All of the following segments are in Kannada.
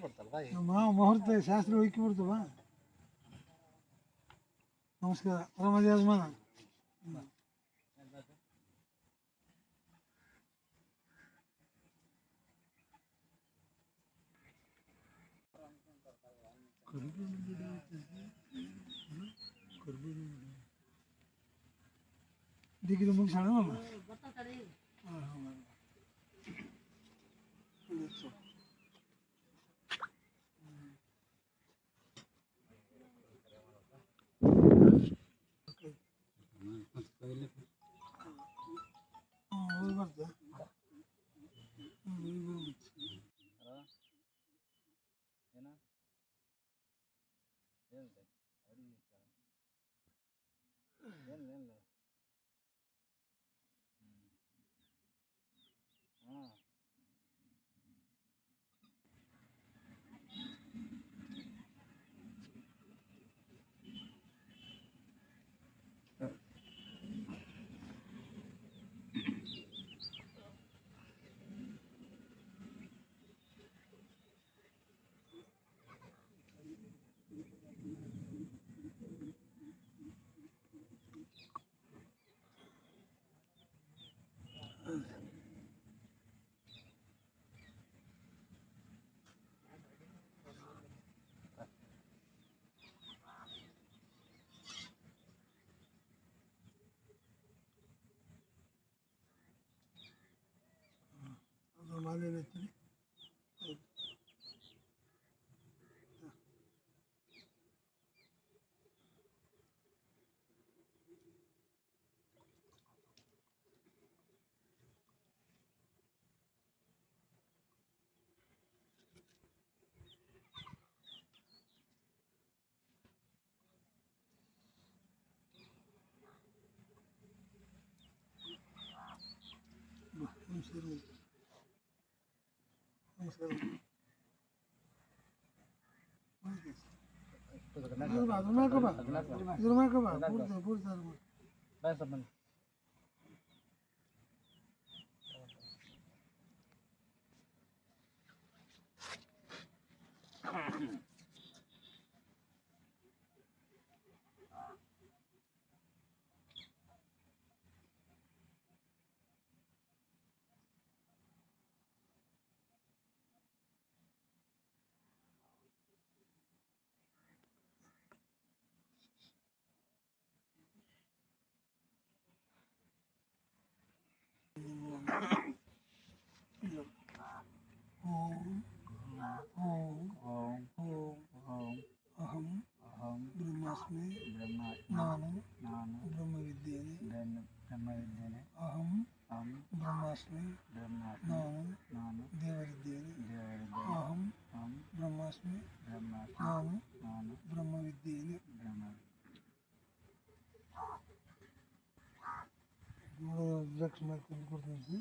ಮುಹೂರ್ತ ಶಾಸ್ತ್ರ ಹೋಗಿ ಬಿಡ್ತವ. ನಮಸ್ಕಾರ, ಆರಾಮದಿ ಯಜಮಾನ? ಡಿಗ್ರಿ ಮುಗಿಸೋಣ. ಮಾಲೆ ಹೇಳ್ತೀನಿ. ನಮಸ್ಕಾರ. ಅಹಂ ಬ್ರಹ್ಮಾಸ್ಮಿ, ನಾನು ಬ್ರಹ್ಮವಿದ್ದೇನೆ. ಅಹಂ ಬ್ರಹ್ಮಾಸ್ಮಿ, ನಾನು ದೇವರಿದ್ದೇನೆ. ಅಹಂ ಬ್ರಹ್ಮಾಸ್ಮಿ, ನಾನು ಬ್ರಹ್ಮವಿದ್ದೇನೆ. ಡ್ರಗ್ಸ್ ಮಾಡ್ಕೊಂಡು ಕೊಡ್ತೀನಿ.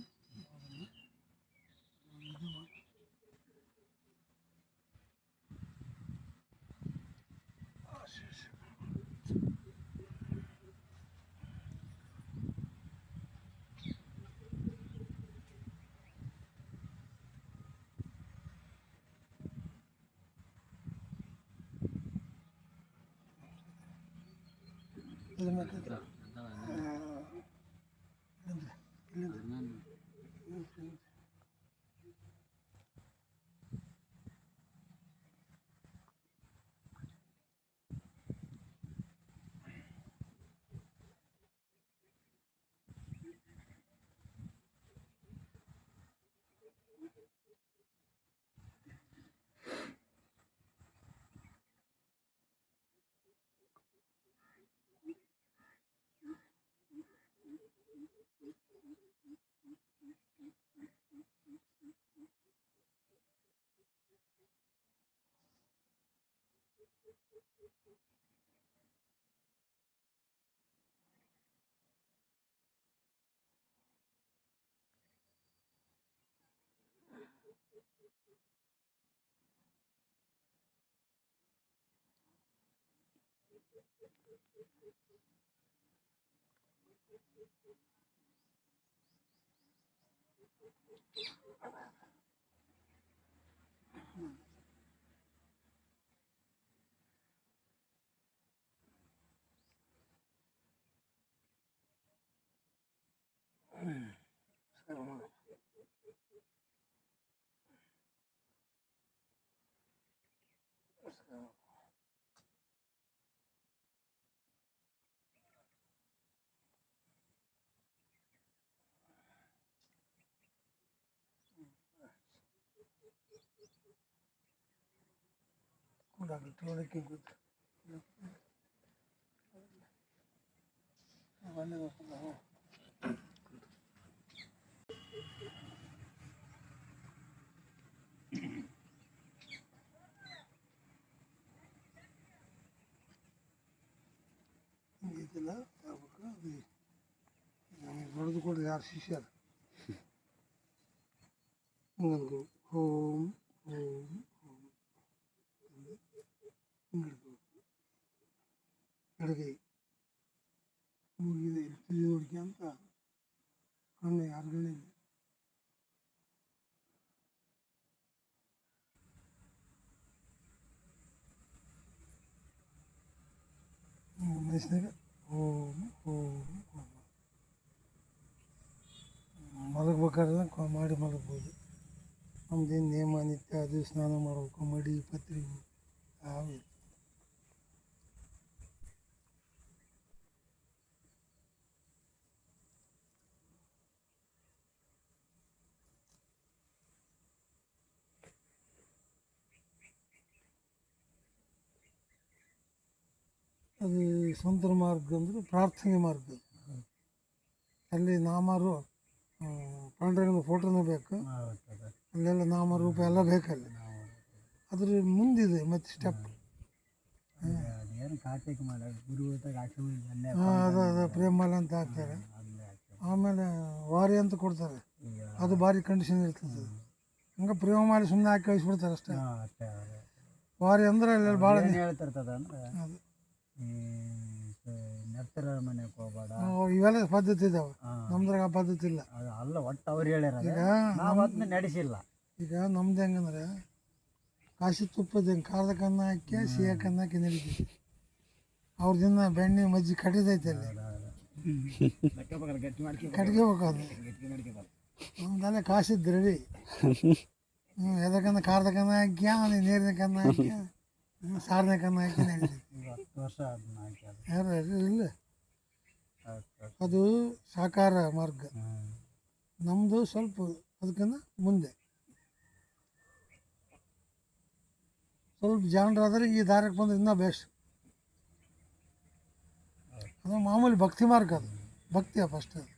ಡಾಕ್ಟರ್ ಗೊತ್ತು ಹಿಂಗೈತಿಲ್ಲ ಆಗ್ಬೇಕು ಅದು ನಮಗೆ ಬರೆದು ಕೊಡೋದು ಯಾರು ಶಿಷ್ಯರು ಹಿಂಗಂದು ಓಂ ಓಂ ಓಂ ಹಿಂಗಿಡ್ಬೇಕು ಎಡಗೈ ಮೂಗಿದೆ ತಿಳಿ ನೋಡ್ಕೊಂತ ಕಣ್ಣು ಯಾರುಗಳಿಲ್ಲ ಮನಸ್ಸಿನಾಗ ಓಂ ಓಂ ಓಂ ಮಲಗ್ಬೇಕಾದ್ರೆ ಮಾಡಿ ಮಲಗ್ಬೋದು ನಮ್ದೇನು ನೇಮ ನಿತ್ಯ ಅದು ಸ್ನಾನ ಮಾಡಬೇಕು ಮಡಿ ಪತ್ರಿ ಯಾವುದು ಅದು ಸ್ವಂತ ಮಾರ್ಗ ಅಂದರೆ ಪ್ರಾರ್ಥನೆ ಮಾರ್ಗ ಅಲ್ಲಿ ನಾಮಾರು ಪಾಂಡುರಂಗನ ಫೋಟೋನೂ ಬೇಕು ಅಲ್ಲೆಲ್ಲ ನಾಮ ರೂಪ ಎಲ್ಲ ಬೇಕಲ್ಲ ಅದ್ರ ಮುಂದಿದೆ ಮತ್ತು ಸ್ಟೆಪ್ ಅದು ಪ್ರೇಮಲ ಅಂತ ಹಾಕ್ತಾರೆ ಆಮೇಲೆ ವಾರಿ ಅಂತ ಕೊಡ್ತಾರೆ ಅದು ಭಾರಿ ಕಂಡೀಷನ್ ಇರ್ತದೆ ಹಂಗೆ ಪ್ರೇಮಮಾಲಿ ಸುಮ್ಮನೆ ಹಾಕಿ ಕಳಿಸ್ಬಿಡ್ತಾರೆ ಅಷ್ಟೇ ವಾರಿ ಅಂದ್ರೆ ಅಲ್ಲಿ ಭಾಳ ಹೇಳ್ತಿರ್ತದ ಅದು ನೆತ್ತರ ಮನೆಗೆ ಹೋಗ್ಬೇಡ ಇವೆಲ್ಲ ಪದ್ಧತಿ ಇದಾವೆ ನಮ್ದ್ರಾಗ ಆ ಪದ್ಧತಿ ಇಲ್ಲ ಅಲ್ಲ ಒಟ್ಟು ಅವ್ರು ಹೇಳ್ಯಾರ ಈಗ ನಾವು ಅದನ್ನ ನಡೆಸಿಲ್ಲ ಈಗ ನಮ್ದು ಹೆಂಗಂದ್ರೆ ಕಾಶಿ ತುಪ್ಪದ ಹೆಂಗೆ ಖಾರದ ಕನ್ನ ಹಾಕಿ ಸಿಹಿ ಕನ್ನ ಹಾಕಿ ನಡೀತೈತಿ ಅವ್ರದಿನ್ನ ಬೆಣ್ಣೆ ಮಜ್ಜಿ ಕಟ್ಟಿದೈತೆ ಅಲ್ಲಿ ಕಟ್ಕೋಬೇಕು ಅದು ನಮ್ದೆಲ್ಲ ಕಾಸಿದ್ದು ರೆಡಿ ಎದಕ್ಕಂದ ಖಾರದ ಕನ್ನ ಹಾಕಿ ನೀರಿನ ಕನ್ನ ಹಾಕಿ ಸಾರನೇ ಕನ್ನ ಹಾಕಿ ನಡೀತೈತಿ 10 ವರ್ಷ ಅದನ್ನ ಹಾಕ್ಯಾರ ಯಾರು ಇಲ್ಲ ಅದು ಸಾಕಾರ ಮಾರ್ಗ ನಮ್ಮದು ಸ್ವಲ್ಪ ಅದಕ್ಕಿಂತ ಮುಂದೆ ಸ್ವಲ್ಪ ಜಾಣರಾದ್ರೆ ಈ ದಾರಕ್ಕೆ ಬಂದ್ರೆ ಇನ್ನೂ ಬೆಸ್ಟ್ ಅದು ಮಾಮೂಲಿ ಭಕ್ತಿ ಮಾರ್ಗ ಅದು ಭಕ್ತಿಯ ಫಸ್ಟ್ ಅದು